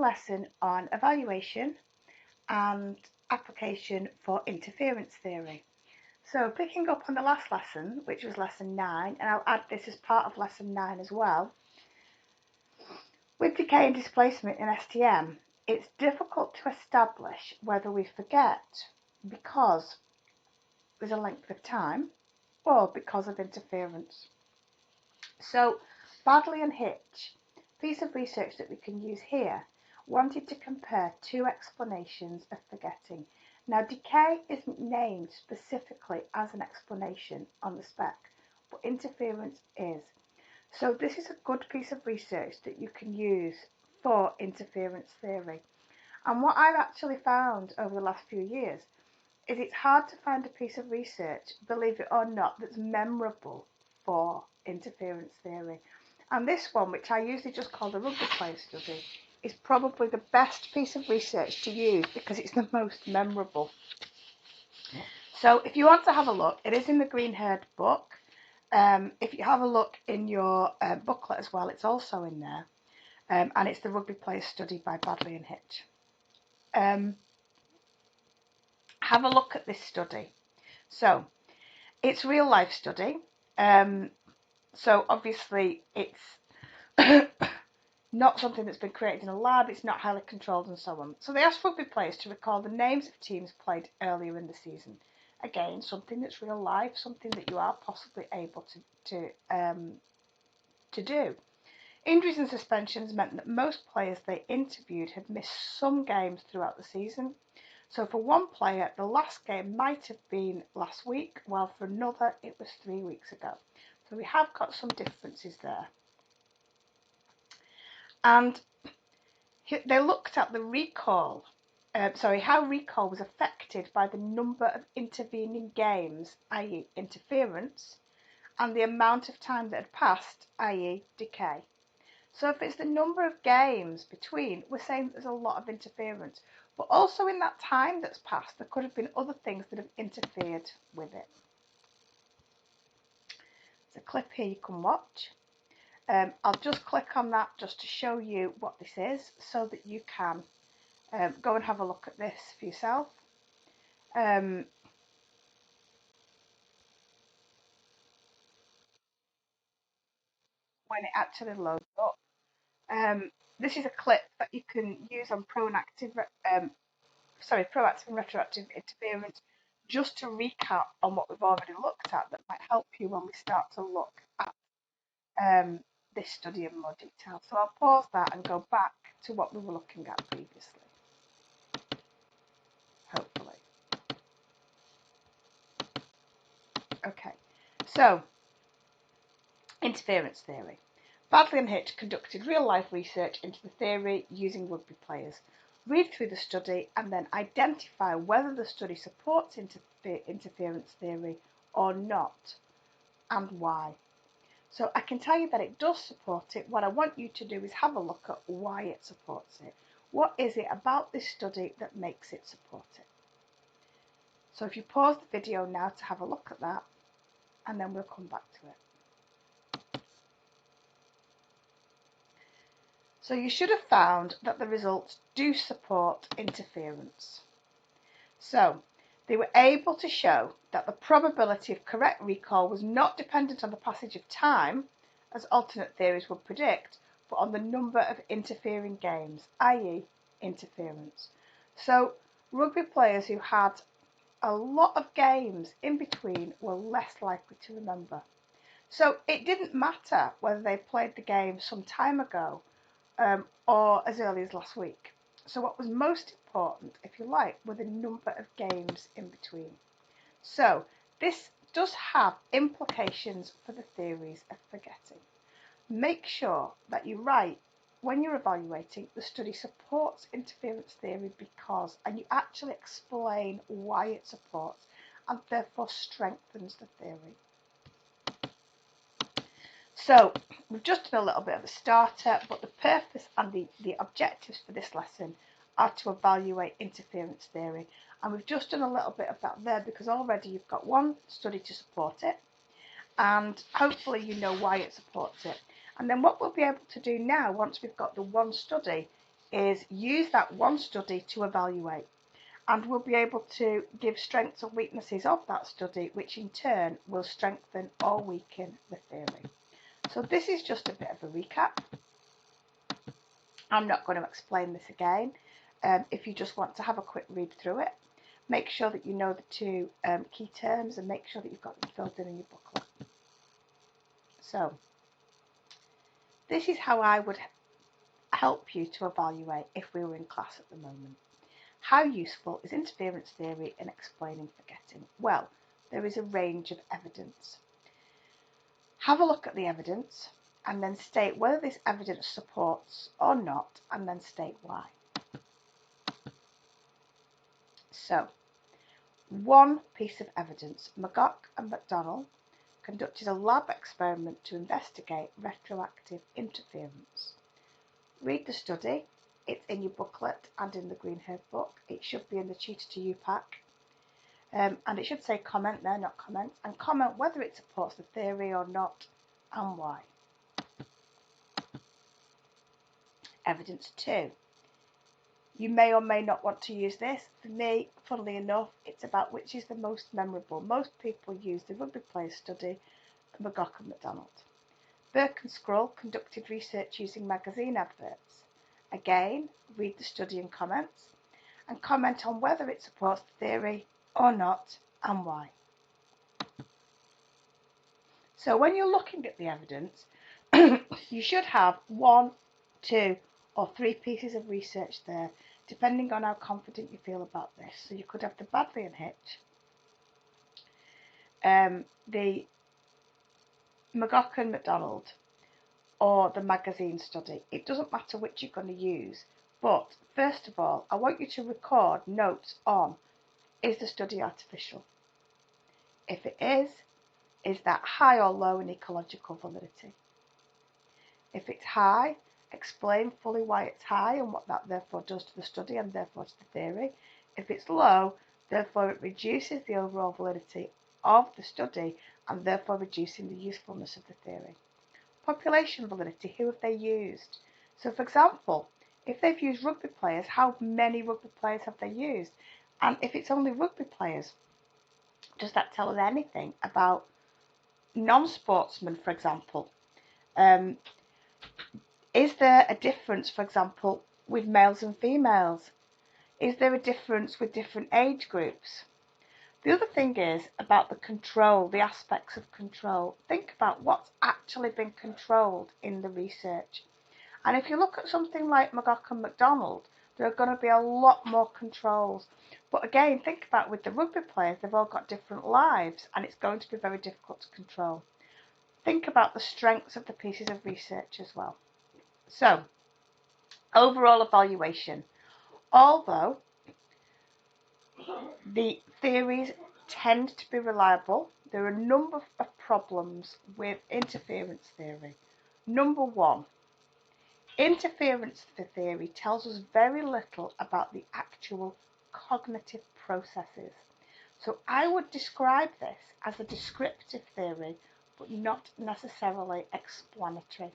lesson on evaluation and application for interference theory. So picking up on the last lesson, which was lesson 9, and I'll add this as part of lesson 9 as well, with decay and displacement in STM, it's difficult to establish whether we forget because there's a length of time or because of interference. So Badley and Hitch, piece of research that we can use here, wanted to compare two explanations of forgetting. Now decay isn't named specifically as an explanation on the spec, but interference is. So this is a good piece of research that you can use for interference theory. And what I've actually found over the last few years is it's hard to find a piece of research, believe it or not, that's memorable for interference theory. And this one, which I usually just call the rugby player study, is probably the best piece of research to use because it's the most memorable. So if you want to have a look, it is in the Green Herd book. If you have a look in your booklet as well, it's also in there. And it's the Rugby Players Study by Badley and Hitch. Have a look at this study. So it's real life study. So obviously it's not something that's been created in a lab, it's not highly controlled and so on. So they asked rugby players to recall the names of teams played earlier in the season. Again, something that's real life, something that you are possibly able to do. Injuries and suspensions meant that most players they interviewed had missed some games throughout the season. So for one player, the last game might have been last week, while for another it was 3 weeks ago. So we have got some differences there. And they looked at the recall, how recall was affected by the number of intervening games, i.e. interference, and the amount of time that had passed, i.e. decay. So if it's the number of games between, we're saying that there's a lot of interference. But also in that time that's passed, there could have been other things that have interfered with it. There's a clip here you can watch. I'll just click on that just to show you what this is so that you can go and have a look at this for yourself. When it actually loads up. This is a clip that you can use on proactive and retroactive interference, just to recap on what we've already looked at that might help you when we start to look at this study in more detail. So I'll pause that and go back to what we were looking at previously, hopefully. Okay, so interference theory. Badley and Hitch conducted real-life research into the theory using rugby players. Read through the study and then identify whether the study supports interference theory or not, and why. So I can tell you that it does support it. What I want you to do is have a look at why it supports it. What is it about this study that makes it support it? So if you pause the video now to have a look at that, and then we'll come back to it. So you should have found that the results do support interference. So they were able to show that the probability of correct recall was not dependent on the passage of time, as alternate theories would predict, but on the number of interfering games, i.e. interference. So rugby players who had a lot of games in between were less likely to remember. So it didn't matter whether they played the game some time ago or as early as last week. So what was most important, if you like, were the number of games in between. So this does have implications for the theories of forgetting. Make sure that you write, when you're evaluating, the study supports interference theory because, and you actually explain why it supports and therefore strengthens the theory. So we've just done a little bit of a starter, but the purpose and the objectives for this lesson are to evaluate interference theory. And we've just done a little bit of that there because already you've got one study to support it, and hopefully you know why it supports it. And then what we'll be able to do now, once we've got the one study, is use that one study to evaluate, and we'll be able to give strengths and weaknesses of that study, which in turn will strengthen or weaken the theory. So this is just a bit of a recap. I'm not going to explain this again. If you just want to have a quick read through it, make sure that you know the two key terms and make sure that you've got them filled in your booklet. So this is how I would help you to evaluate if we were in class at the moment. How useful is interference theory in explaining forgetting? Well, there is a range of evidence. Have a look at the evidence and then state whether this evidence supports or not, and then state why. So, one piece of evidence: McGough and McDonald conducted a lab experiment to investigate retroactive interference. Read the study. It's in your booklet and in the Green Herb book. It should be in the Tutor to You pack. And it should say comment there, not comments, and comment whether it supports the theory or not and why. Evidence 2. You may or may not want to use this. For me, funnily enough, it's about which is the most memorable. Most people use the rugby players study, McGough and McDonald. Burke and Scrull conducted research using magazine adverts. Again, read the study and comment on whether it supports the theory or not and why. So when you're looking at the evidence, you should have 1, 2 or 3 pieces of research there, depending on how confident you feel about this. So you could have the Badley and Hitch, the McGough and McDonald, or the magazine study. It doesn't matter which you're going to use, but first of all, I want you to record notes on: is the study artificial? If it is that high or low in ecological validity? If it's high, explain fully why it's high and what that therefore does to the study and therefore to the theory. If it's low, therefore it reduces the overall validity of the study and therefore reducing the usefulness of the theory. Population validity: who have they used? So for example, if they've used rugby players, how many rugby players have they used? And if it's only rugby players, does that tell us anything about non-sportsmen, for example? Is there a difference, for example, with males and females? Is there a difference with different age groups? The other thing is about the control, the aspects of control. Think about what's actually been controlled in the research. And if you look at something like McGough and McDonald, there are going to be a lot more controls. But again, think about with the rugby players, they've all got different lives and it's going to be very difficult to control. Think about the strengths of the pieces of research as well. So, overall evaluation. Although the theories tend to be reliable, there are a number of problems with interference theory. Number 1, interference theory tells us very little about the actual cognitive processes. So I would describe this as a descriptive theory, but not necessarily explanatory.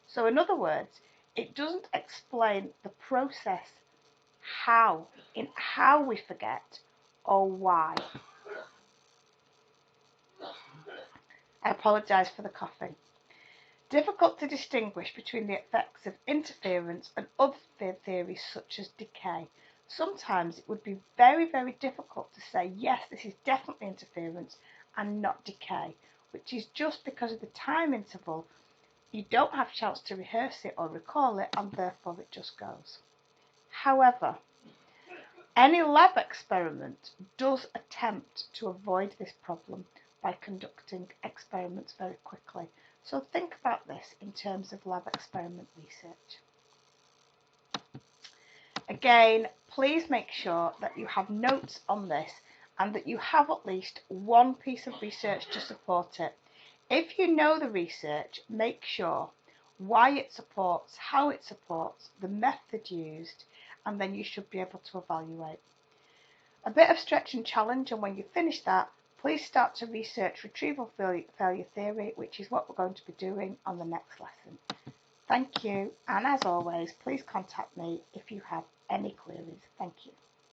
So in other words, it doesn't explain the process, how we forget or why. I apologise for the coughing. Difficult to distinguish between the effects of interference and other theories such as decay. Sometimes it would be very, very difficult to say, yes, this is definitely interference and not decay, which is just because of the time interval. You don't have a chance to rehearse it or recall it, and therefore it just goes. However, any lab experiment does attempt to avoid this problem by conducting experiments very quickly. So think about this in terms of lab experiment research. Again, please make sure that you have notes on this and that you have at least one piece of research to support it. If you know the research, make sure why it supports, how it supports, the method used, and then you should be able to evaluate. A bit of stretch and challenge, and when you finish that, please start to research retrieval failure theory, which is what we're going to be doing on the next lesson. Thank you, and as always, please contact me if you have any queries. Thank you.